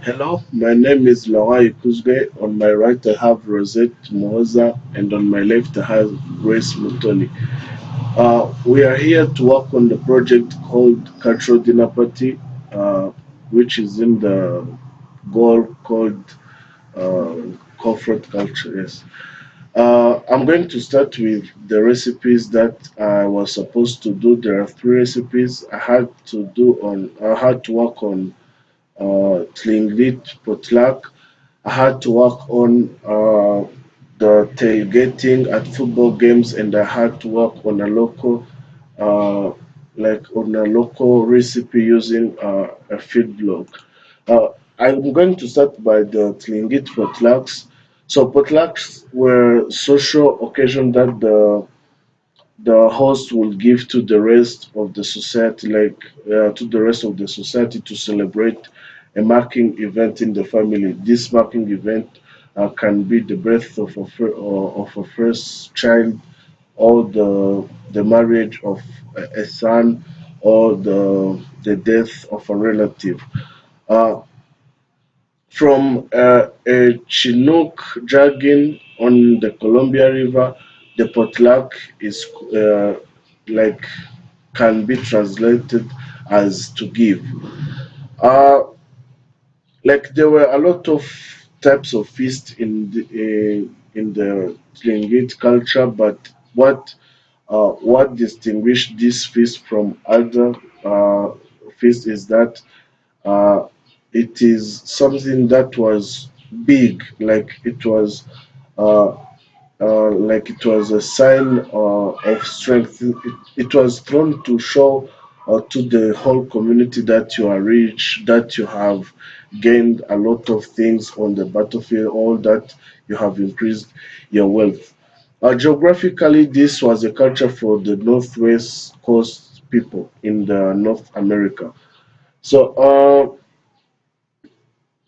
Hello, my name is Laurent Ikuzwe. On my right, I have Rosette Umuhoza, and on my left, I have Grace Mutoni. We are here to work on the project called Cultural Dinner Party, which is in the goal called uh, Confront Culture. Yes. I'm going to start with the recipes that I was supposed to do. There are three recipes I had to work on Tlingit Potluck. I had to work on the tailgating at football games, and I had to work on uh, on a local recipe using a feed blog. Uh, I'm going to start by the Tlingit potlucks. So potlucks were social occasion that the host will give to the rest of the society, to the rest of the society to celebrate a marking event in the family. This marking event can be the birth of of a first child, or the marriage of a son, or the death of a relative. Uh, from a Chinook dragging on the Columbia River, the potluck is like can be translated as to give. Uh, like there were a lot of types of feast in the Tlingit culture, but what distinguished this feast from other uh, feasts is that uh, it is something that was big, uh, like it was a sign of strength. It was thrown to show to the whole community that you are rich, that you have gained a lot of things on the battlefield, all that you have increased your wealth. Geographically, this was a culture for the Northwest Coast people in the North America. So,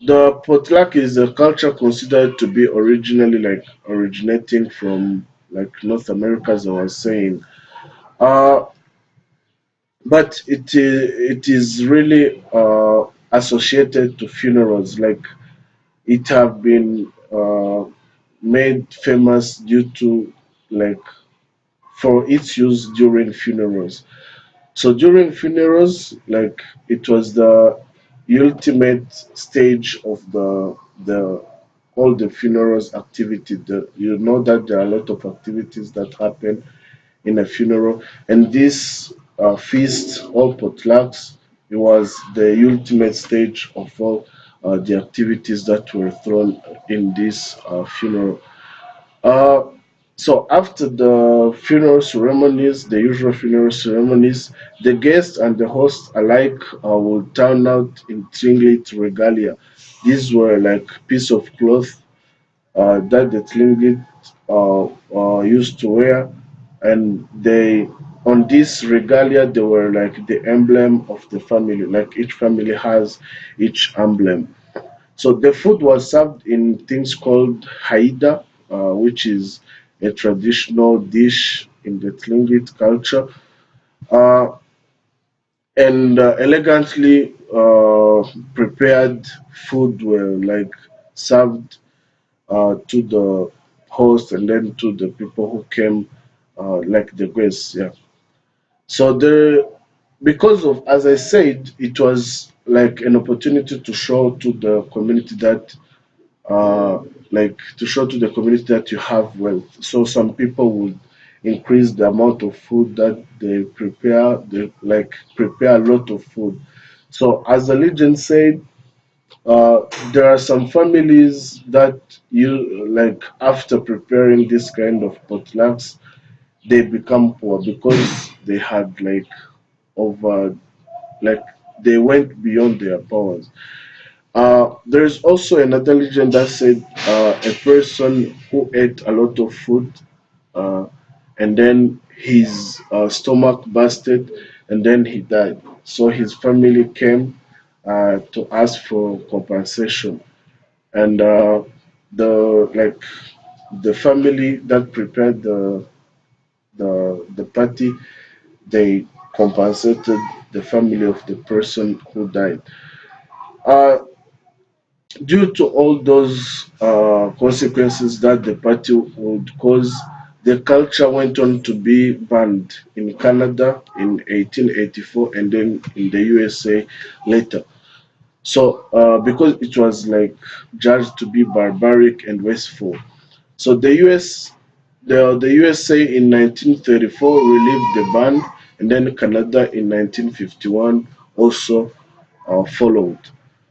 the potluck is a culture considered to be originally originating from North America, as I was saying. Uh, but it is really associated to funerals. Like it have been made famous due to like for its use during funerals. So during funerals, like it was the ultimate stage of the all the funerals activity. You know that there are a lot of activities that happen in a funeral, and this feast or potlucks, it was the ultimate stage of all the activities that were thrown in this funeral. Uh, so after the funeral ceremonies, the usual funeral ceremonies, the guests and the host alike would turn out in Tlingit regalia. These were like piece of cloth that the Tlingit used to wear, and they on this regalia they were like the emblem of the family. Like each family has each emblem. So the food was served in things called haida, which is a traditional dish in the Tlingit culture, uh, and elegantly prepared food were like served to the host and then to the people who came, like the guests. Yeah. So the because of as I said, it was like an opportunity to show to the community that to show to the community that you have wealth. So some people would increase the amount of food that they prepare. They like prepare a lot of food. So as the legend said, there are some families that you like after preparing this kind of potlucks, they become poor because they had over like they went beyond their powers. There's also another legend that said a person who ate a lot of food, uh, and then his stomach busted, and then he died. So his family came to ask for compensation, and the like the family that prepared the party, they compensated the family of the person who died. Uh, due to all those consequences that the party would cause, the culture went on to be banned in Canada in 1884 and then in the USA later. So, because it was like judged to be barbaric and wasteful. So the USA in 1934 relieved the ban, and then Canada in 1951 also followed.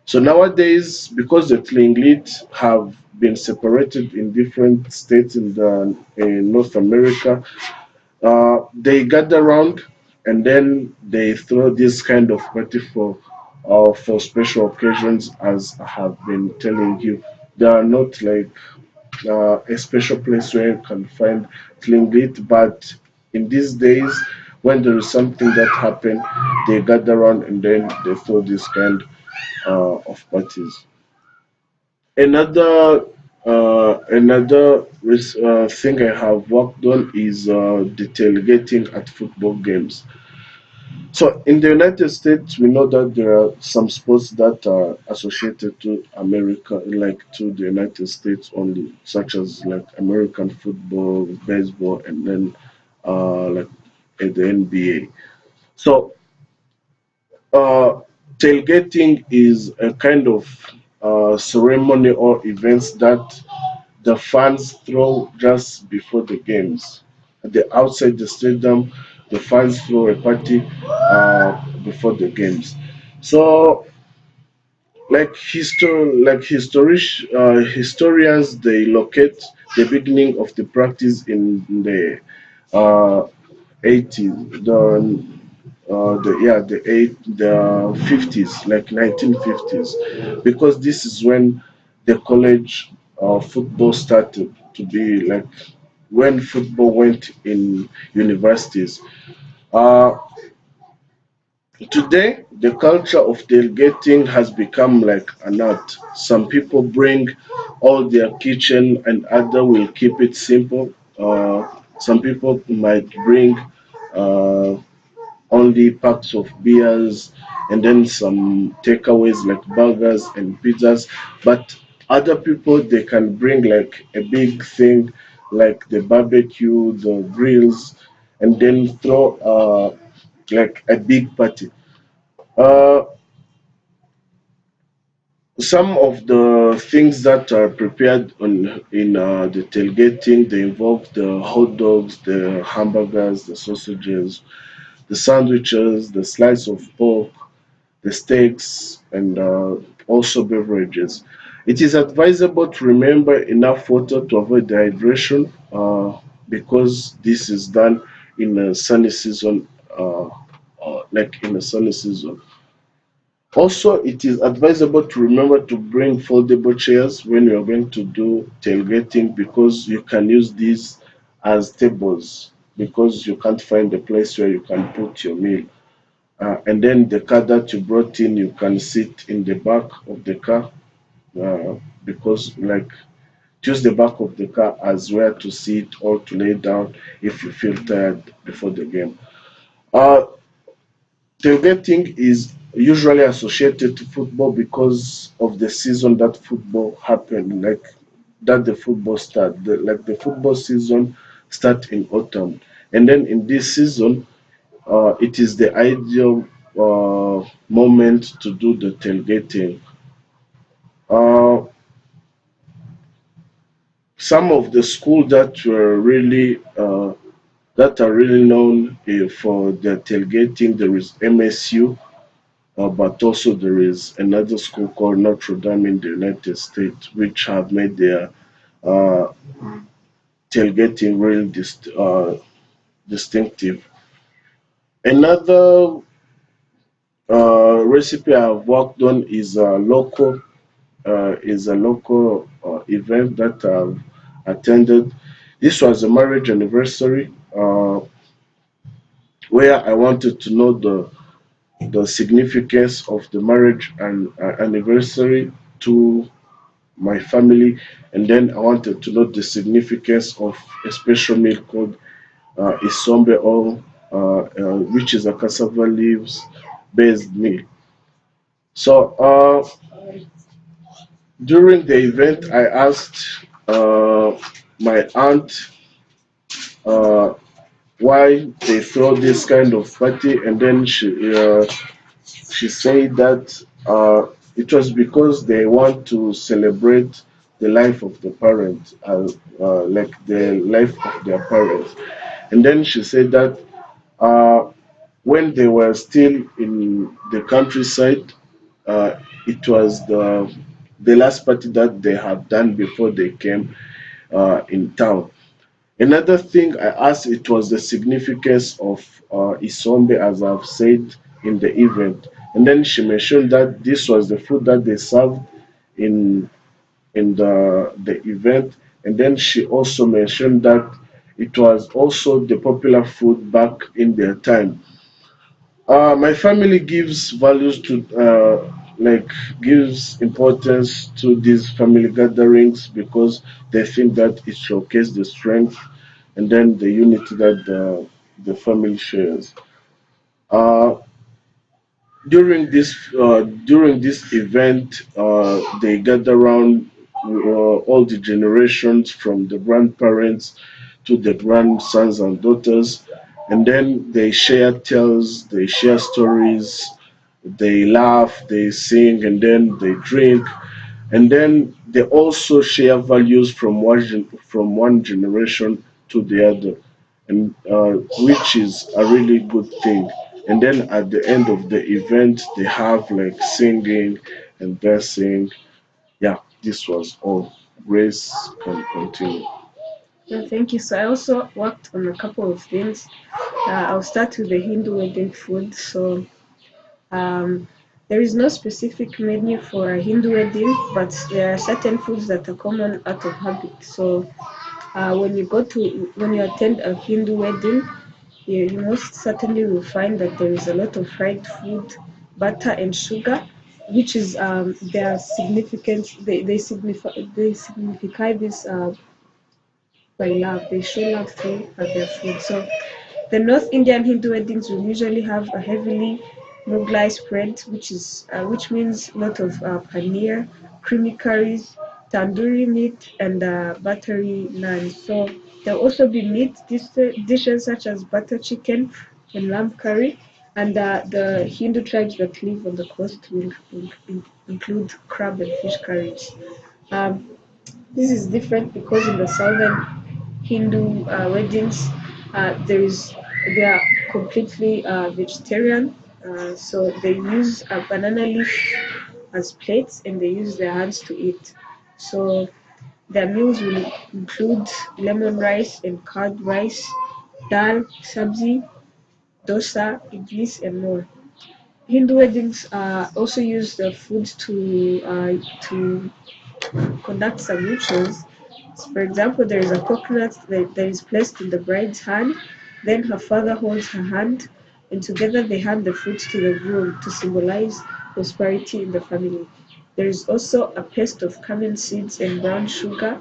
So nowadays, because the Tlingit have been separated in different states in North America, they gather around and then they throw this kind of party for special occasions, as I have been telling you. They are not like a special place where you can find Tlingit, but in these days, when there is something that happen, they gather around and then they throw this kind of parties. Another thing I have worked on is the tailgating at football games. So in the United States, we know that there are some sports that are associated to America, like to the United States only, such as like American football, baseball, and then like the NBA. So uh, tailgating is a kind of ceremony or events that the fans throw just before the games. Outside the stadium, the fans throw a party before the games. So, historians, they locate the beginning of the practice in the uh, 80s, the 50s, like 1950s, because this is when the college football started to be like when football went in universities. Uh, Today, the culture of tailgating has become like an art. Some people bring all their kitchen and other will keep it simple. Some people might bring uh, only packs of beers and then some takeaways like burgers and pizzas. But other people, they can bring like a big thing like the barbecue, the grills, and then throw like a big party. Uh, some of the things that are prepared in the tailgating, they involve the hot dogs, the hamburgers, the sausages, the sandwiches, the slice of pork, the steaks, and also beverages. It is advisable to remember enough water to avoid dehydration because this is done in a sunny season, like in a sunny season. Also, it is advisable to remember to bring foldable chairs when you're going to do tailgating because you can use these as tables because you can't find a place where you can put your meal. And then the car that you brought in, you can sit in the back of the car because, like, choose the back of the car as where to sit or to lay down if you feel tired before the game. Uh, Tailgating is usually associated to football because of the season that football happened, like that the football start. Like the football season start in autumn, and then in this season, it is the ideal moment to do the tailgating. Uh, some of the schools that are really known for their tailgating, there is MSU, but also there is another school called Notre Dame in the United States, which have made their uh, tailgating really distinctive. Another recipe I've worked on is a local event that I've attended. This was a marriage anniversary where I wanted to know the significance of the marriage and anniversary to my family, and then I wanted to know the significance of a special meal called isombe oil, which is a cassava leaves based meal. So During the event, I asked my aunt uh, why they throw this kind of party, and then she said that it was because they want to celebrate the life of the parent, like the life of their parents. And then she said that uh, when they were still in the countryside, uh, it was the last party that they had done before they came in town. Another thing I asked it was the significance of Isombe, as I've said in the event, and then she mentioned that this was the food that they served in the event, and then she also mentioned that it was also the popular food back in their time. My family gives values to like gives importance to these family gatherings because they think that it showcases the strength and then the unity that the family shares. Uh, during this event, they gather around all the generations from the grandparents to the grandsons and daughters, and then they share tales, they share stories, they laugh, they sing, and then they drink, and then they also share values from from one generation to the other, and which is a really good thing. And then at the end of the event, they have like singing and dancing. Yeah, this was all. Grace can continue. Yeah, thank you. So I also worked on a couple of things. I'll start with the Hindu wedding food. So um, there is no specific menu for a Hindu wedding, but there are certain foods that are common out of habit. So when you attend a Hindu wedding, you most certainly will find that there is a lot of fried food, butter and sugar, which is their significance. They signify this by love. They show love through their food. So the North Indian Hindu weddings will usually have a heavily Mughlai spread, which means a lot of paneer, creamy curries, tandoori meat, and buttery naan. So there'll also be dishes such as butter chicken and lamb curry. And the Hindu tribes that live on the coast will include crab and fish curries. Um, this is different because in the southern Hindu weddings, they are completely vegetarian. So they use a banana leaf as plates and they use their hands to eat. So their meals will include lemon rice and curd rice, dal, sabzi, dosa, idlis, and more. Hindu weddings also use the food to conduct some rituals. For example, there is a coconut that is placed in the bride's hand, then her father holds her hand, and together they hand the fruit to the groom to symbolize prosperity in the family. There is also a paste of cumin seeds and brown sugar,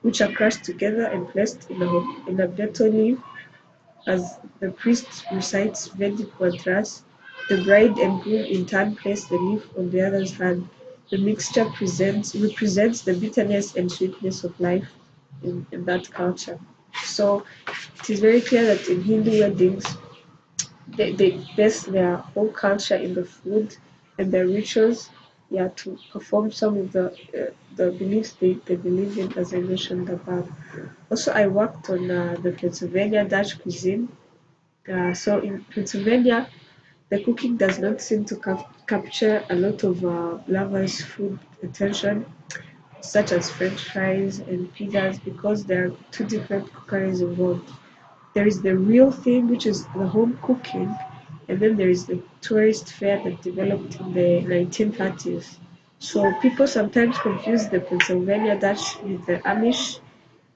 which are crushed together and placed in a betel leaf as the priest recites Vedic mantras. The bride and groom in turn place the leaf on the other's hand. The mixture represents the bitterness and sweetness of life in that culture. So it is very clear that in Hindu weddings, they base their whole culture in the food and their rituals, yeah, to perform some of the beliefs they believe in, as I mentioned above. Also, I worked on the Pennsylvania Dutch cuisine. So in Pennsylvania, the cooking does not seem to capture a lot of lovers' food attention, such as French fries and pizzas, because there are two different cookeries involved. There is the real thing, which is the home cooking, and then there is the tourist fare that developed in the 1930s. So people sometimes confuse the Pennsylvania Dutch with the Amish,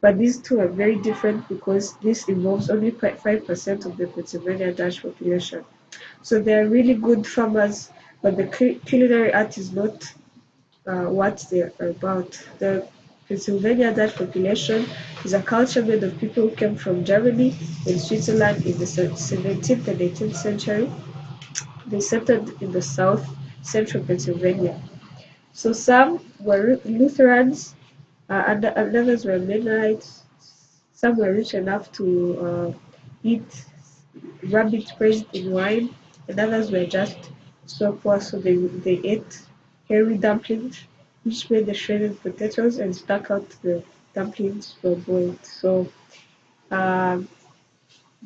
but these two are very different because this involves only 5% of the Pennsylvania Dutch population. So they're really good farmers, but the culinary art is not what they're about. The Pennsylvania Dutch population is a culture made of people who came from Germany and Switzerland in the 17th and 18th century. They settled in the south central Pennsylvania. So some were Lutherans, and others were Mennonites. Some were rich enough to eat rabbit praised in wine, and others were just so poor, so they ate hairy dumplings, which made the shredded potatoes and stuck out the dumplings were boiled. So um,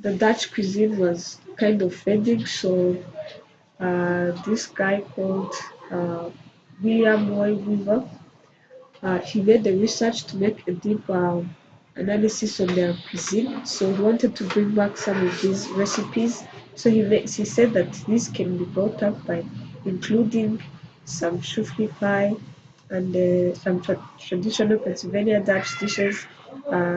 the Dutch cuisine was kind of fading. So this guy called uh, William Roy Weaver, he made the research to make a deep analysis on their cuisine. So he wanted to bring back some of these recipes. So he said that this can be brought up by including some shuffle pie and some traditional Pennsylvania Dutch dishes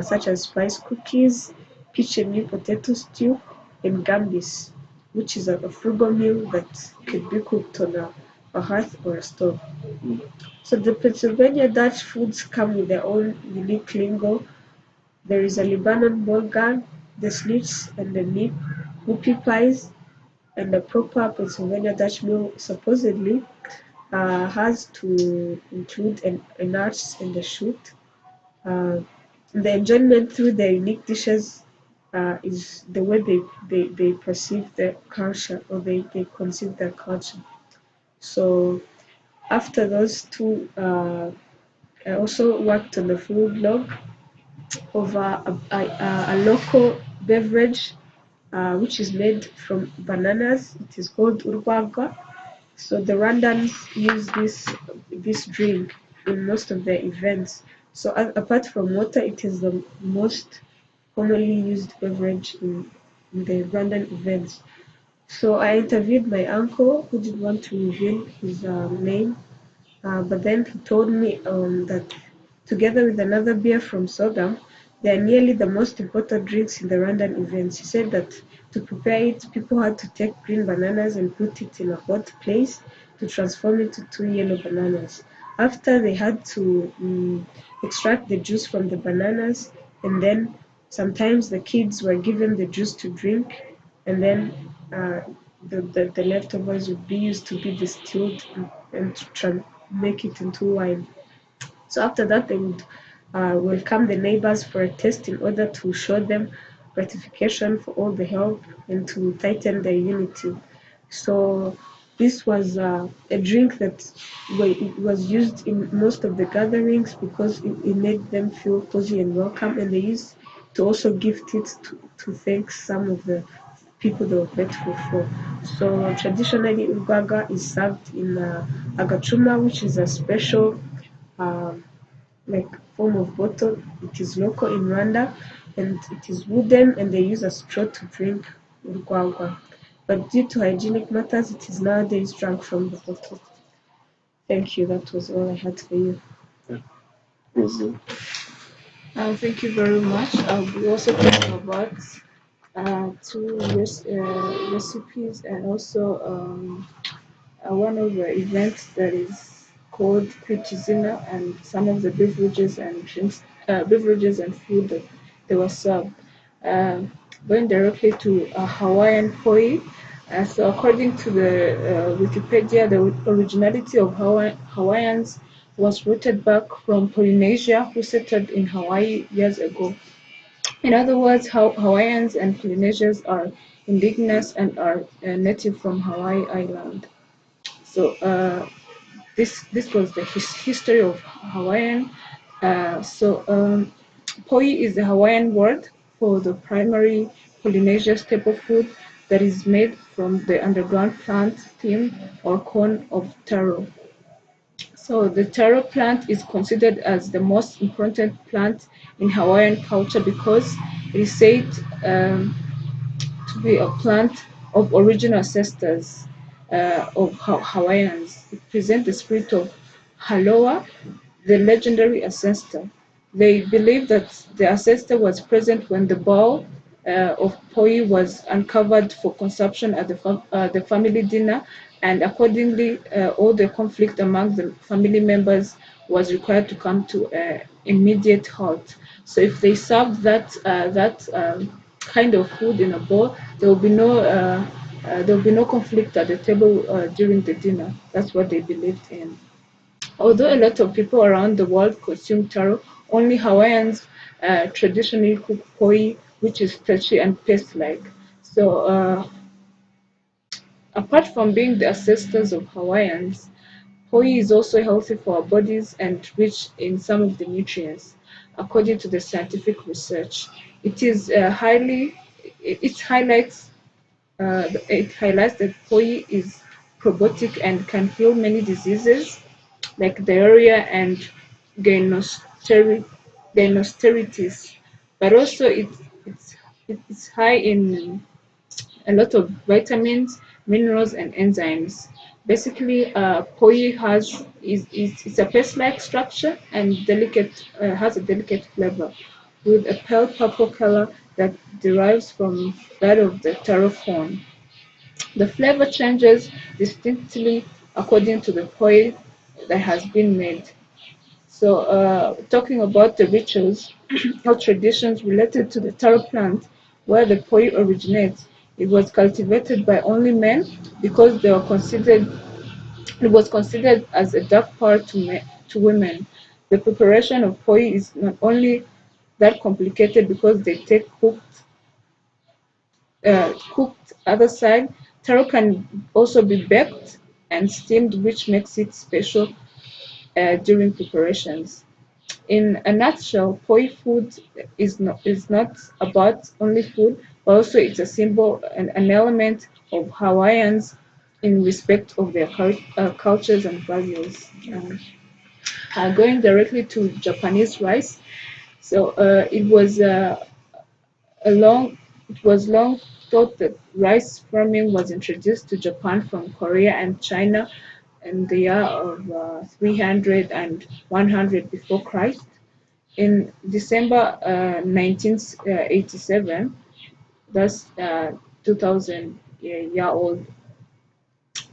such as spice cookies, peach and new potato stew, and gambis, which is a frugal meal that can be cooked on a hearth or a stove. So the Pennsylvania Dutch foods come with their own unique lingo. There is a Lebanon bolgan, the schnitz and the nip, whoopie pies, and the proper Pennsylvania Dutch meal supposedly has to include an arch and a shoot. Uh, the enjoyment through their unique dishes is the way they perceive their culture or they conceive their culture. So after those two I also worked on the food log of a local beverage which is made from bananas. It is called urwagwa. So the Rwandans use this drink in most of their events. So apart from water, it is the most commonly used beverage in the Rwandan events. So I interviewed my uncle who did want to reveal his name, but then he told me that together with another beer from Sogam, they are nearly the most important drinks in the Rwandan events. He said that to prepare it, people had to take green bananas and put it in a hot place to transform it to two yellow bananas. After they had to extract the juice from the bananas, and then sometimes the kids were given the juice to drink, and then uh, the leftovers would be used to be distilled and to make it into wine. So after that, they would welcome the neighbors for a test in order to show them gratification for all the help and to tighten their unity. So this was a drink that it was used in most of the gatherings because it made them feel cozy and welcome, and they used to also gift it to thank some of the people they were grateful for. So traditionally, Ugaga is served in agachuma, which is a special um, like form of bottle. It is local in Rwanda and it is wooden and they use a straw to drink urwagwa. But due to hygienic matters, it is nowadays drunk from the bottle. Thank you. That was all I had for you. Mhm. Thank you very much. I'll be also talking about two recipes and also one of the events that is called Kritizina and some of the beverages and drinks, beverages and food that they were served. Um, Going directly to Hawaiian poi. So according to the Wikipedia, the originality of Hawaiians was rooted back from Polynesia, who settled in Hawaii years ago. In other words, Hawaiians and Polynesians are indigenous and are native from Hawaii Island. So this was the history of Hawaiian. Poi is the Hawaiian word for the primary Polynesia staple food that is made from the underground plant stem or corn of taro. So the taro plant is considered as the most important plant in Hawaiian culture because it is said um, to be a plant of original ancestors of Hawaiians. It presents the spirit of Haloa, the legendary ancestor. They believe that the ancestor was present when the bowl of poi was uncovered for consumption at the family dinner, and accordingly, all the conflict among the family members was required to come to immediate halt. So if they served that kind of food in a bowl, there will be no conflict at the table during the dinner. That's what they believed in. Although a lot of people around the world consume taro, only Hawaiians traditionally cook poi, which is stretchy and paste-like. So, apart from being the ancestors of Hawaiians, poi is also healthy for our bodies and rich in some of the nutrients, according to the scientific research. It is it highlights it highlights that poi is probiotic and can heal many diseases like diarrhea and gynosteri- gynosteritis, but also it's high in a lot of vitamins, minerals, and enzymes. Basically, poi is a paste-like structure and delicate has a delicate flavor, with a pale purple color that derives from that of the taro corn. The flavor changes distinctly according to the poi that has been made. So, talking about the rituals or traditions related to the taro plant, where the poi originates, it was cultivated by only men because it was considered as a dark part to women. The preparation of poi is not only that complicated because they take cooked other side. Taro can also be baked and steamed, which makes it special during preparations. In a nutshell, poi food is not about only food, but also it's a symbol and an element of Hawaiians in respect of their cultures and values. Going directly to Japanese rice, so a long it was long thought that rice farming was introduced to Japan from Korea and China in the year of 300 and 100 before Christ. In December 1987, that's 2000 year old.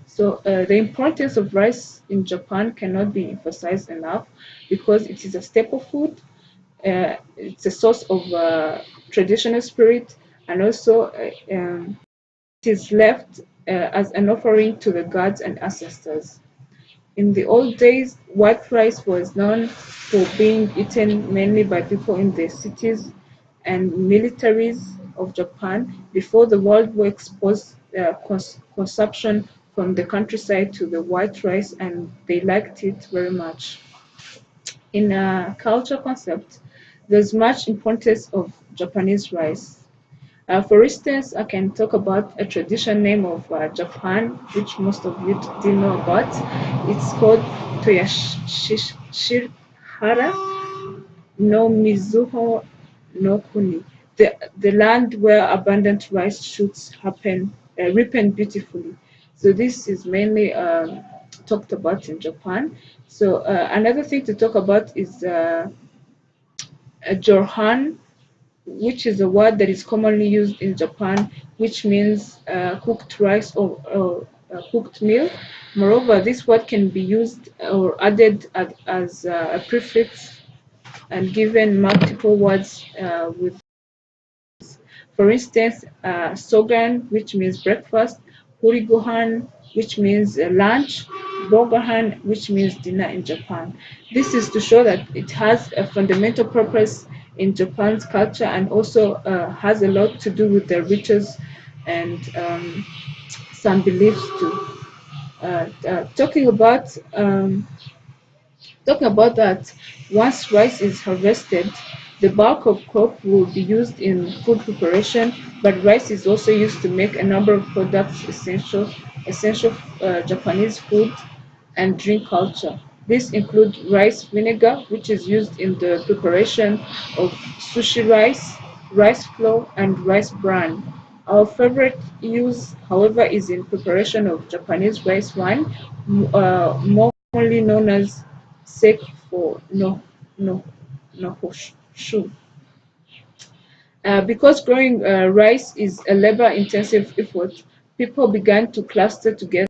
So the importance of rice in Japan cannot be emphasized enough because it is a staple food. It's a source of traditional spirit, and also it is left as an offering to the gods and ancestors. In the old days, white rice was known for being eaten mainly by people in the cities and militaries of Japan before the World War exposed consumption from the countryside to the white rice, and they liked it very much. In a culture concept, there's much importance of Japanese rice. For instance, I can talk about a tradition name of Japan, which most of you didn't know about. It's called Toyashihara no Mizuho no Kuni, the land where abundant rice shoots ripen beautifully. So this is mainly talked about in Japan. So another thing to talk about is Jorhan, which is a word that is commonly used in Japan, which means cooked rice or cooked meal. Moreover, this word can be used or added as a prefix and given multiple words with, for instance, sogan, which means breakfast, hurigohan, which means lunch, bogahan, which means dinner in Japan. This is to show that it has a fundamental purpose in Japan's culture and also has a lot to do with their rituals and some beliefs too. Uh, uh, talking about Talking about that, once rice is harvested, the bulk of crop will be used in food preparation, but rice is also used to make a number of products essential Japanese food and drink culture. These include rice vinegar, which is used in the preparation of sushi rice, rice flour, and rice bran. Our favorite use, however, is in preparation of Japanese rice wine, more commonly known as sake for no nohoshu. Because growing rice is a labor-intensive effort, people began to cluster together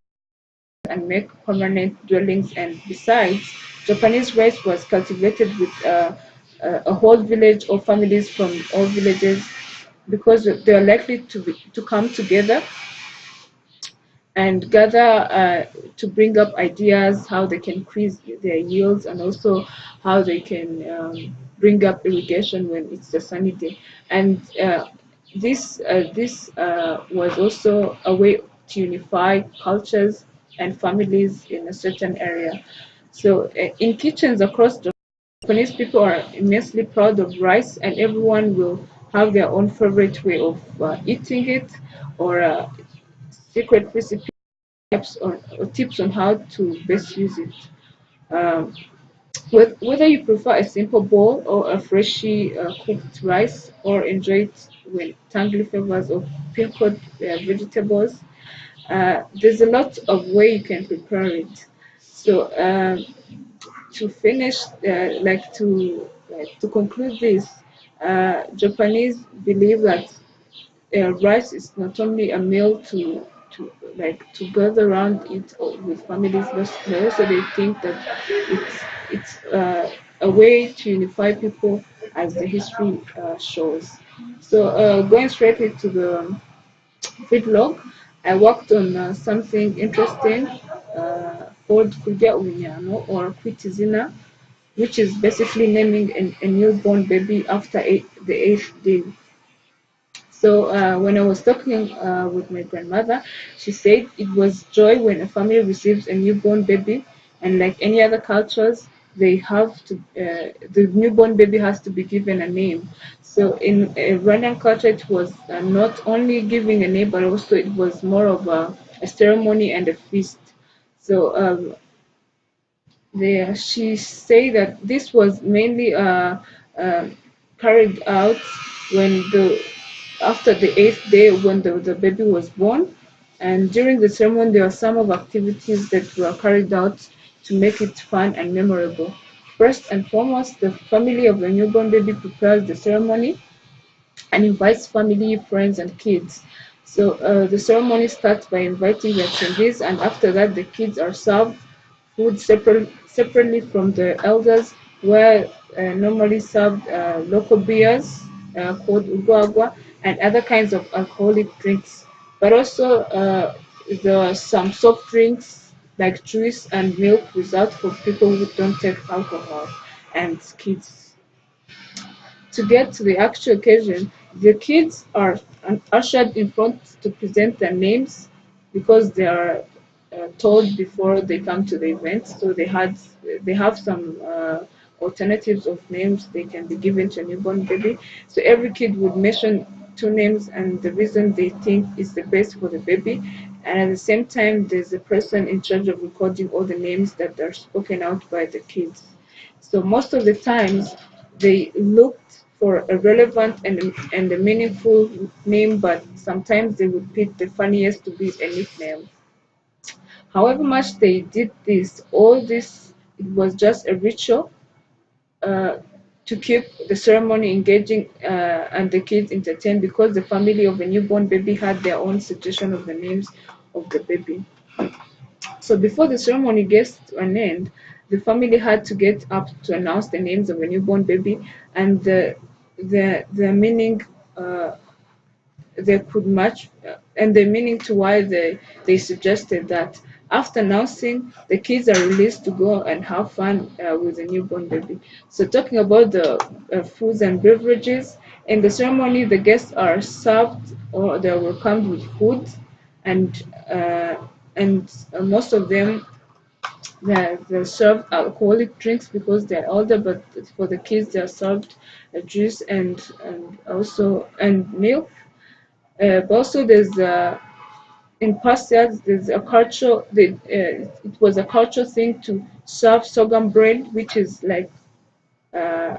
and make permanent dwellings. And besides, Japanese rice was cultivated with a whole village or families from all villages because they are likely to come together and gather to bring up ideas how they can increase their yields, and also how they can bring up irrigation when it's a sunny day. And this was also a way to unify cultures and families in a certain area. So in kitchens across Japanese people are immensely proud of rice, and everyone will have their own favorite way of eating it, or secret recipe tips on how to best use it. Um, whether you prefer a simple bowl or a freshly cooked rice, or enjoy it with tangy flavors of pickled vegetables, there's a lot of way you can prepare it. So to finish, to conclude this, Japanese believe that rice is not only a meal to gather around it with families, but also they think that it's a way to unify people, as the history shows. So going straight into the vlog, I worked on something interesting called Kurya Unyano or Kwitizina, which is basically naming a newborn baby after the eighth day. So when I was talking with my grandmother, she said it was joy when a family receives a newborn baby, and like any other cultures, they have to the newborn baby has to be given a name. So in Rwandan culture, it was not only giving a name, but also it was more of a ceremony and a feast. So she say that this was mainly uh, carried out when the after the eighth day when the baby was born, and during the ceremony there are some of activities that were carried out to make it fun and memorable. First and foremost, the family of the newborn baby prepares the ceremony and invites family, friends, and kids. So the ceremony starts by inviting the attendees, and after that, the kids are served food separately from the elders, where normally served local beers called ugwagwa and other kinds of alcoholic drinks. But also, there are some soft drinks like juice and milk reserved for people who don't take alcohol and kids. To get to the actual occasion, the kids are ushered in front to present their names because they are told before they come to the event. So they have some alternatives of names they can be given to a newborn baby. So every kid would mention two names and the reason they think is the best for the baby. And at the same time, there's a person in charge of recording all the names that are spoken out by the kids. So most of the times they looked for a relevant and a meaningful name, but sometimes they would pick the funniest to be a nickname. However much they did this, all this, it was just a ritual uh, to keep the ceremony engaging and the kids entertained, because the family of a newborn baby had their own suggestion of the names of the baby. So before the ceremony gets to an end, the family had to get up to announce the names of a newborn baby, and the meaning they could match, and the meaning to why they suggested that. After announcing, the kids are released to go and have fun with the newborn baby. So talking about the foods and beverages, in the ceremony, the guests are served or they're welcomed with food, and uh, and most of them they serve alcoholic drinks because they're older, but for the kids they're served juice and also and milk. But also there's in past years there's a culture it was a cultural thing to serve sorghum bread, which is like uh,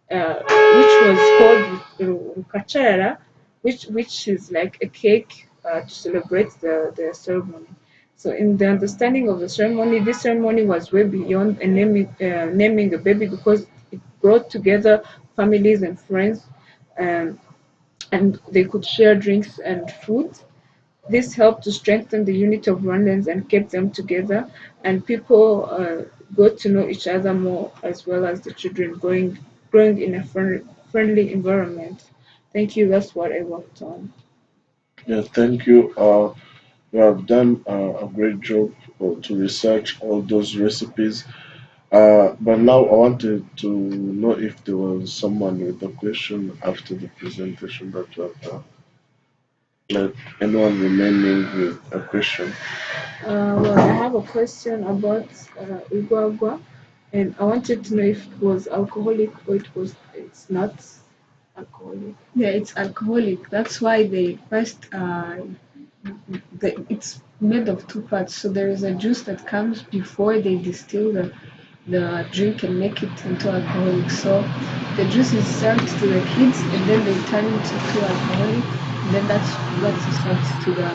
which was called rukachara, which is like a cake to celebrate the ceremony. So in the understanding of the ceremony, this ceremony was way beyond a naming a baby, because it brought together families and friends, um, and they could share drinks and food. This helped to strengthen the unity of Rwandans and kept them together, and people got to know each other more, as well as the children growing in a friendly environment. Thank you. That's what I worked on. Yeah, thank you. You have done a great job to research all those recipes. But now I wanted to know if there was someone with a question after the presentation that you have done. Like anyone remaining with a question. Well, I have a question about Igwagwa, and I wanted to know if it was alcoholic or it's not alcoholic. Yeah, it's alcoholic. That's why they first it's made of two parts. So there is a juice that comes before they distill the drink and make it into alcoholic. So the juice is served to the kids, and then they turn it into alcoholic, and then that's served to the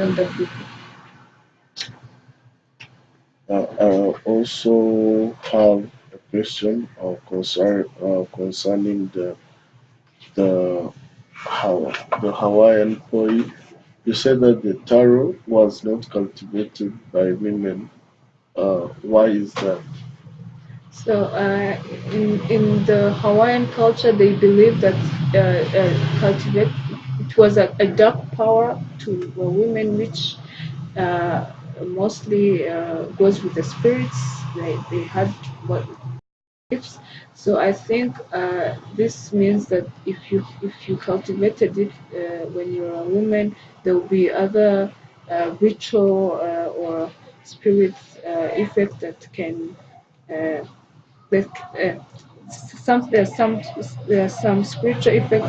elder people. I also have a question concerning the how the Hawaiian poi. You said that the taro was not cultivated by women. Why is that? So, in the Hawaiian culture, they believe that cultivate it was a dark power to women, which uh, mostly goes with the spirits. They had what gifts. So I think this means that if you cultivated it when you're a woman, there will be other ritual or spirit effect that can uh, that some spiritual effect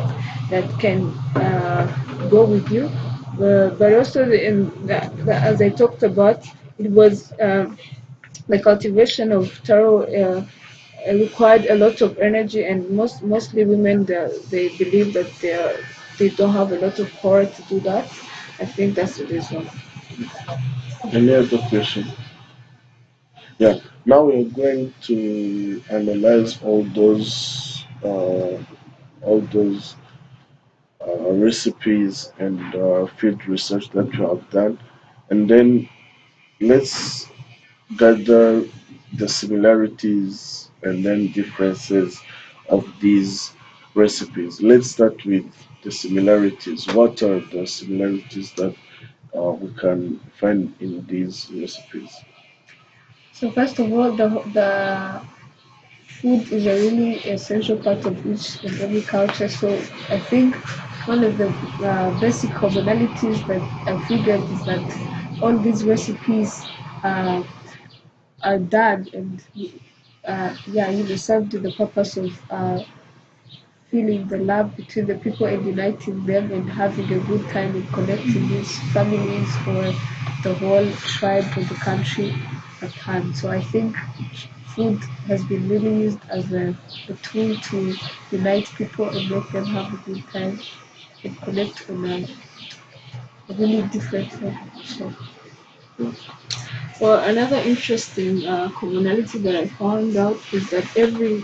that can go with you. But also as I talked about, it was the cultivation of taro required a lot of energy, and mostly women they believe that they don't have a lot of power to do that. I think that's the reason. Any other question? Yeah. Now we're going to analyze all those recipes and field research that you have done, and then let's gather the similarities and then differences of these recipes. Let's start with the similarities. What are the similarities that we can find in these recipes? So first of all, the food is a really essential part of each and every culture. So I think one of the basic commonalities that I figured is that all these recipes uh, are done and yeah, served to the purpose of feeling the love between the people and uniting them and having a good time and connecting these families or the whole tribe or the country at hand. So I think food has been really used as a tool to unite people and make them have a good time and connect on a really different level. So, well, another interesting commonality that I found out is that every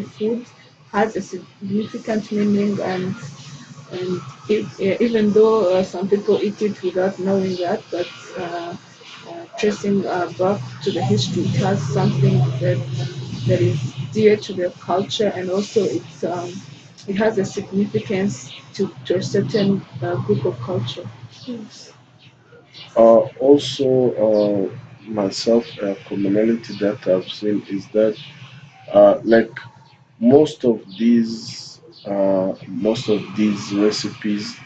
food has a significant meaning, and even though some people eat it without knowing that, but tracing back to the history, it has something that is dear to their culture, and also it has a significance to a certain group of culture. Yes. Also, myself, a commonality that I've seen is that, like most of these recipes,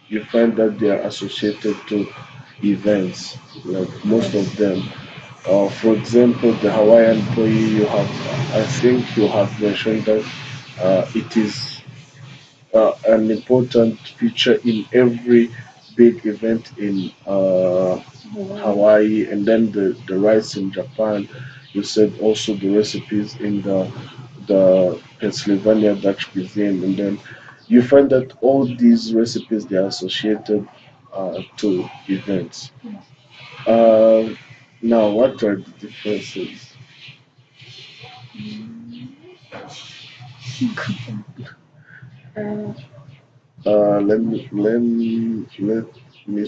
you find that they are associated to events. Like most of Yes. them. For example, the Hawaiian poi, I think you have mentioned that it is an important feature in every big event in Hawaii. Hawaii, and then the rice in Japan. You said also the recipes in the Pennsylvania Dutch cuisine, and then you find that all these recipes they are associated to events. Uh, Now, what are the differences? Uh, Let me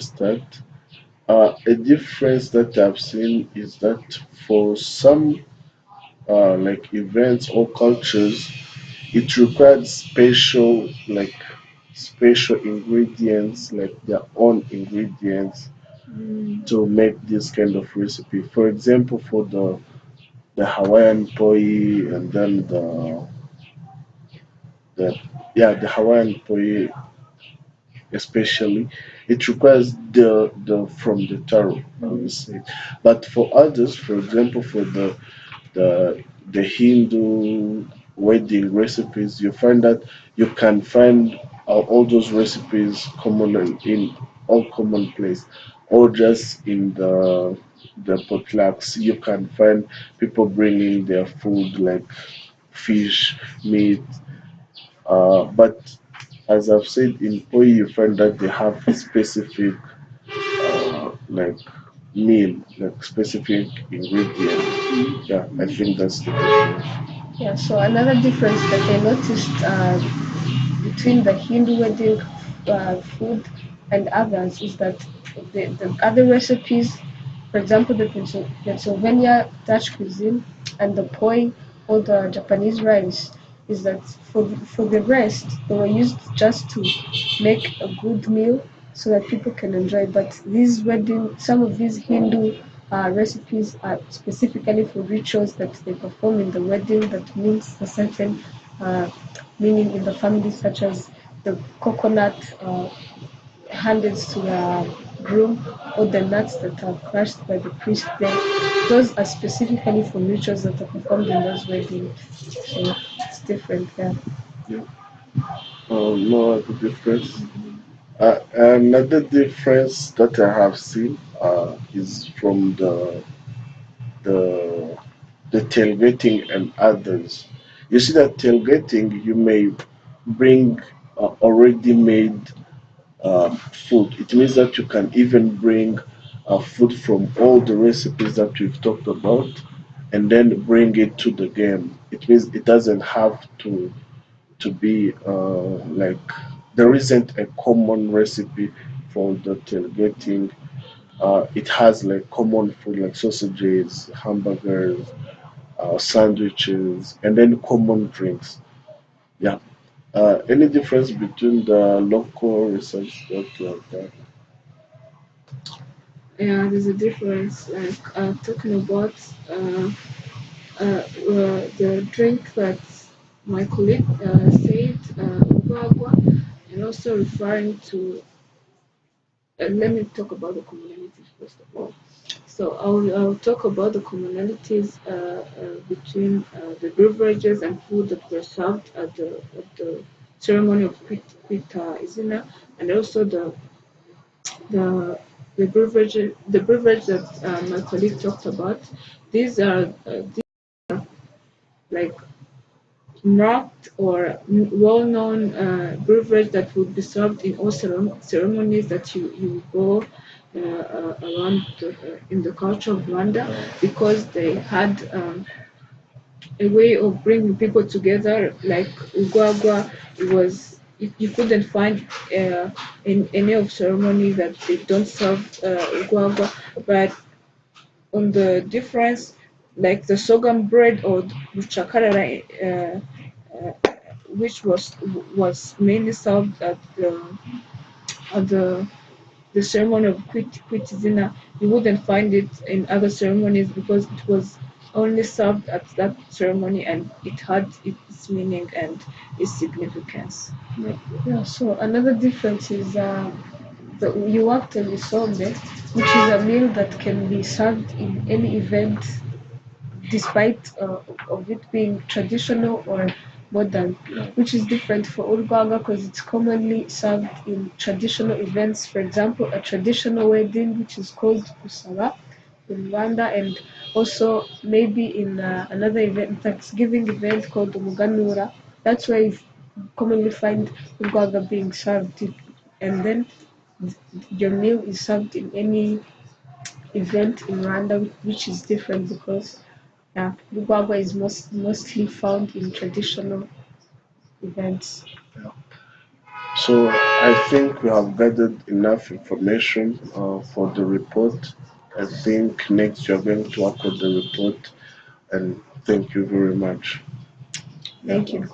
start. A difference that I've seen is that for some like events or cultures, it required special ingredients, like their own ingredients. Mm. to make this kind of recipe. For example, for the Hawaiian poi and then the yeah the Hawaiian poi especially, it requires the from the taro, I would say. But for others, for example, for the Hindu wedding recipes, you find that you can find all those recipes common in all common place, or just in the potlucks. You can find people bringing their food like fish, meat, but as I've said, in Poi, you find that they have specific, like meal, like specific ingredient. Yeah, I think that's the difference. Yeah, so another difference that I noticed between the Hindu wedding food and others is that the other recipes, for example, the Pennsylvania Dutch cuisine and the poi or the Japanese rice, is that for the rest they were used just to make a good meal so that people can enjoy. But some of these Hindu recipes are specifically for rituals that they perform in the wedding that means a certain uh, meaning in the family, such as the coconut handed to the groom or the nuts that are crushed by the priest there. Those are specifically for rituals that are performed in those weddings. So it's different there. Yeah. No other difference. Another difference that I have seen is from the the tailgating and others. You see that tailgating, you may bring already made food. It means that you can even bring food from all the recipes that we've talked about and then bring it to the game. It means it doesn't have to be like there isn't a common recipe for the tailgating. It has like common food like sausages, hamburgers, sandwiches, and then common drinks. Yeah. Any difference between the local research that you have done? Yeah, there's a difference. Like talking about the drink that my colleague said, guagua, and also referring to. Let me talk about the commonalities first of all. So I'll talk about the commonalities between the beverages and food that were served at the ceremony of Quit Izina, and also the the beverage that my colleague talked about. These are like marked or well-known beverage that would be served in all ceremonies that you go around in the culture of Rwanda, because they had a way of bringing people together. Like Ugwagwa, you couldn't find in any of ceremony that they don't serve Ugwagwa, but on the difference, like the sorghum bread or Ruchakarara, which was mainly served at the ceremony of Kwitizina, you wouldn't find it in other ceremonies because it was only served at that ceremony and it had its meaning and its significance. Yeah. Yeah, so another difference is you worked on the sombe, which is a meal that can be served in any event despite of it being traditional or modern, which is different for Urgwaga because it's commonly served in traditional events. For example, a traditional wedding, which is called Kusaba in Rwanda, and also maybe in another event, Thanksgiving event called Umuganura. That's where you commonly find Urgwaga being served. And then your meal is served in any event in Rwanda, which is different because Bugwagwa is mostly found in traditional events. Yeah. So I think we have gathered enough information for the report. I think next you are going to work on the report, and thank you very much. Yeah. Thank you.